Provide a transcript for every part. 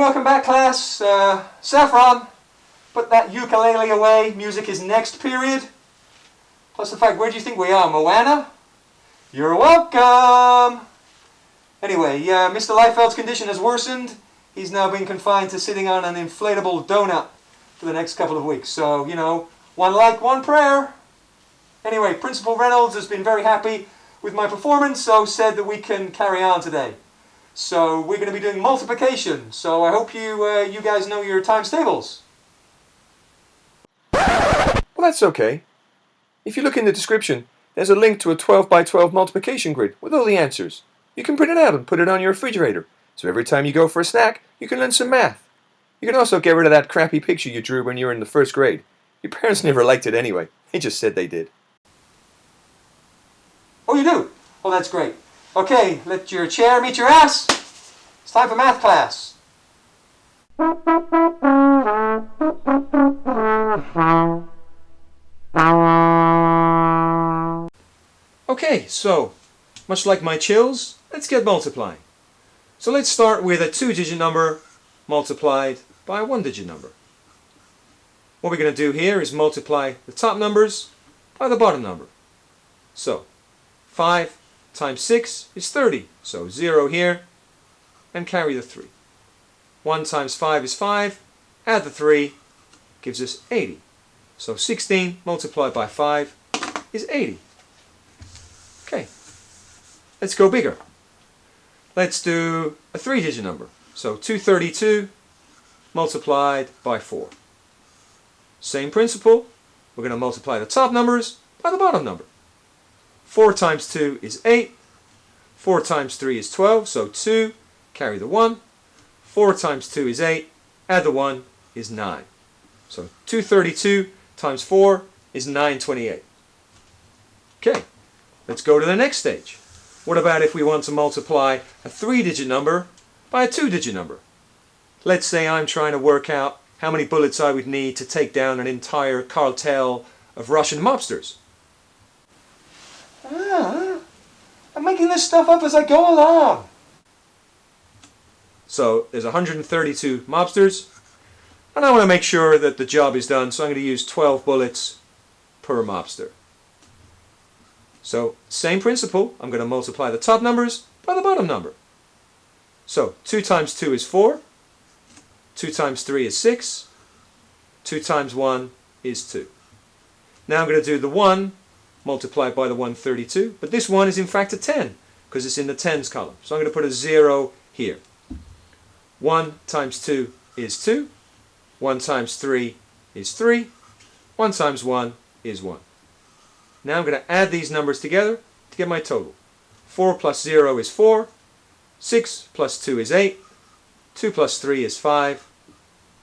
welcome back, class. Saffron, put that ukulele away. Music is next period. Plus the fact, where do you think we are, Moana? You're welcome! Anyway, Mr. Liefeld's condition has worsened. He's now been confined to sitting on an inflatable donut for the next couple of weeks. So, you know, one like, one prayer. Anyway, Principal Reynolds has been very happy with my performance, so said that we can carry on today. So we're going to be doing multiplication. So I hope you guys know your times tables. Well, that's okay. If you look in the description, there's a link to a 12 by 12 multiplication grid with all the answers. You can print it out and put it on your refrigerator. So every time you go for a snack, you can learn some math. You can also get rid of that crappy picture you drew when you were in the first grade. Your parents never liked it anyway. They just said they did. Oh, you do? Oh, that's great. Okay, let your chair meet your ass. It's time for math class. Okay, so, much like my chills, let's get multiplying. So let's start with a 2-digit number multiplied by a 1-digit number. What we're going to do here is multiply the top numbers by the bottom number. So, 5 times 6 is 30, so 0 here, and carry the 3. 1 times 5 is 5, add the 3, gives us 80. So 16 multiplied by 5 is 80. Okay, let's go bigger. Let's do a 3-digit number. So 232 multiplied by 4. Same principle, we're going to multiply the top numbers by the bottom number. 4 times 2 is 8. 4 times 3 is 12, so 2, carry the 1. 4 times 2 is 8, add the 1 is 9. So 232 times 4 is 928. Okay, let's go to the next stage. What about if we want to multiply a 3-digit number by a 2-digit number? Let's say I'm trying to work out how many bullets I would need to take down an entire cartel of Russian mobsters. I'm making this stuff up as I go along. So there's 132 mobsters, and I want to make sure that the job is done, so I'm going to use 12 bullets per mobster. So same principle, I'm going to multiply the top numbers by the bottom number. So 2 times 2 is 4, 2 times 3 is 6, 2 times 1 is 2. Now I'm going to do the 1 multiplied by the 132, but this 1 is in fact a 10 because it's in the tens column. So I'm going to put a 0 here. 1 times 2 is 2, 1 times 3 is 3, 1 times 1 is 1. Now I'm going to add these numbers together to get my total. 4 plus 0 is 4, 6 plus 2 is 8, 2 plus 3 is 5,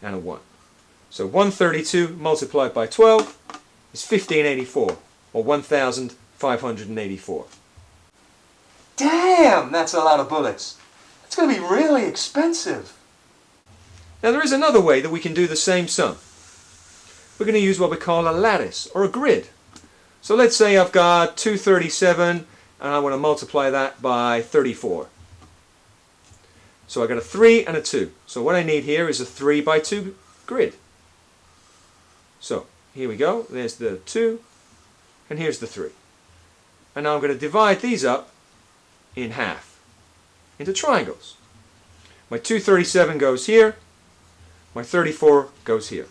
and a 1. So 132 multiplied by 12 is 1584, or 1,584. Damn, that's a lot of bullets. It's going to be really expensive. Now there is another way that we can do the same sum. We're going to use what we call a lattice, or a grid. So let's say I've got 237, and I want to multiply that by 34. So I've got a 3 and a 2. So what I need here is a 3 by 2 grid. So here we go. There's the 2, and here's the 3. And now I'm going to divide these up in half, into triangles. My 237 goes here, my 34 goes here.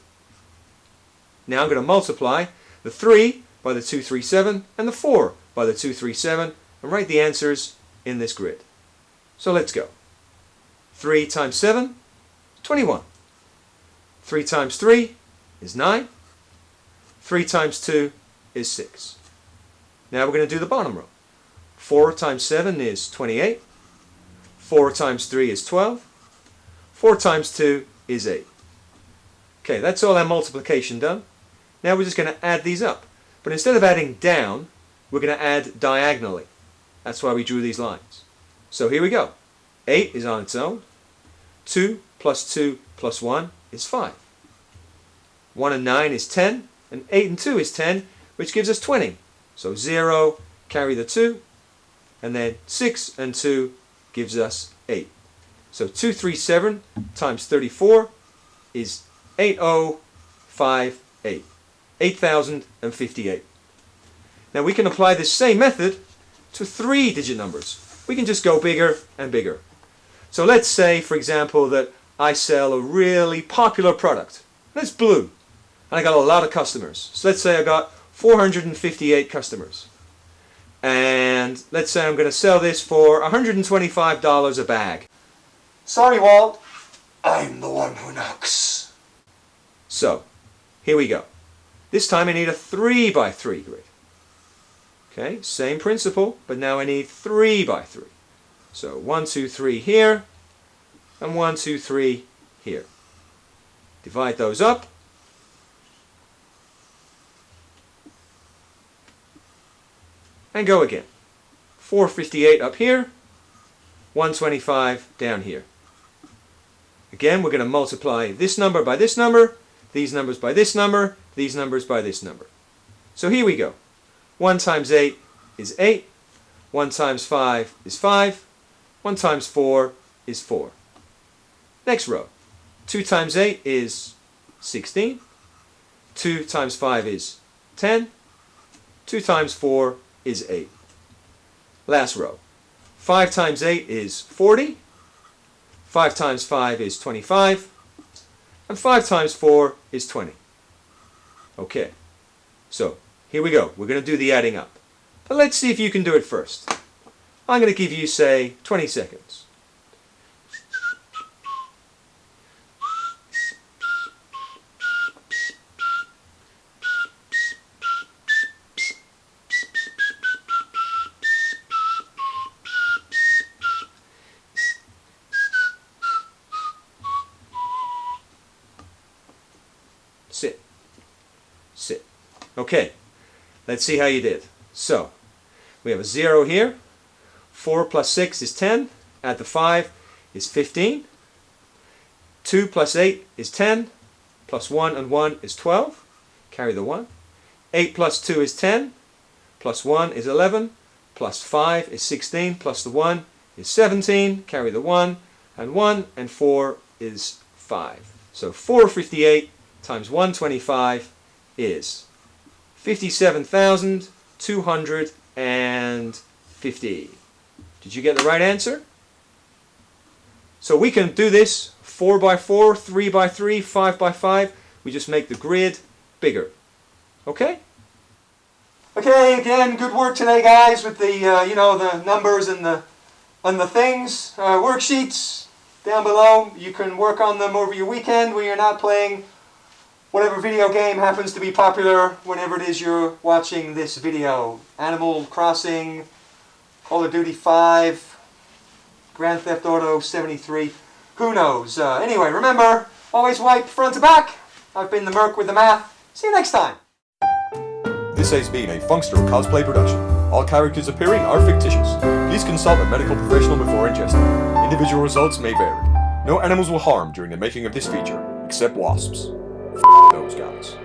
Now I'm going to multiply the 3 by the 237 and the 4 by the 237 and write the answers in this grid. So let's go. 3 times 7, 21. 3 times 3 is 9. 3 times 2 is 6. Now we're going to do the bottom row. 4 times 7 is 28. 4 times 3 is 12. 4 times 2 is 8. Okay, that's all our multiplication done. Now we're just going to add these up. But instead of adding down, we're going to add diagonally. That's why we drew these lines. So here we go. 8 is on its own. 2 plus 2 plus 1 is 5. 1 and 9 is 10. And 8 and 2 is 10, which gives us 20. So 0, carry the 2. And then 6 and 2 gives us 8. So 237 times 34 is 8058. 8058. Now we can apply this same method to 3-digit numbers. We can just go bigger and bigger. So let's say, for example, that I sell a really popular product. It's blue. And I got a lot of customers. So let's say I got 458 customers. And let's say I'm going to sell this for $125 a bag. Sorry, Walt. I'm the one who knocks. So, here we go. This time I need a 3x3 grid. Okay, same principle, but now I need 3x3. So 1, 2, 3 here, and 1, 2, 3 here. Divide those up. And go again. 458 up here, 125 down here. Again, we're going to multiply this number by this number, these numbers by this number, these numbers by this number. So here we go. 1 times 8 is 8. 1 times 5 is 5. 1 times 4 is 4. Next row. 2 times 8 is 16. 2 times 5 is 10. 2 times 4 is 8. Last row. 5 times 8 is 40. 5 times 5 is 25. And 5 times 4 is 20. Okay. So, here we go. We're going to do the adding up. But let's see if you can do it first. I'm going to give you, say, 20 seconds. Sit. Sit. Okay. Let's see how you did. So, we have a 0 here. 4 plus 6 is 10. Add the 5 is 15. 2 plus 8 is 10. Plus 1 and 1 is 12. Carry the 1. 8 plus 2 is 10. Plus 1 is 11. Plus 5 is 16. Plus the 1 is 17. Carry the 1. And 1 and 4 is 5. So 458 times 125 is 57,250. Did you get the right answer? So we can do this 4x4, 3x3, 5x5. We just make the grid bigger. Okay? Okay, again, good work today, guys, with the the numbers and the things. Worksheets down below. You can work on them over your weekend when you're not playing whatever video game happens to be popular whenever it is you're watching this video. Animal Crossing, Call of Duty 5, Grand Theft Auto 73, who knows. Anyway, remember, always wipe front to back. I've been the Merc with the math. See you next time. This has been a Funkster cosplay production. All characters appearing are fictitious. Please consult a medical professional before ingesting. Individual results may vary. No animals were harmed during the making of this feature, except wasps. F*** those guys.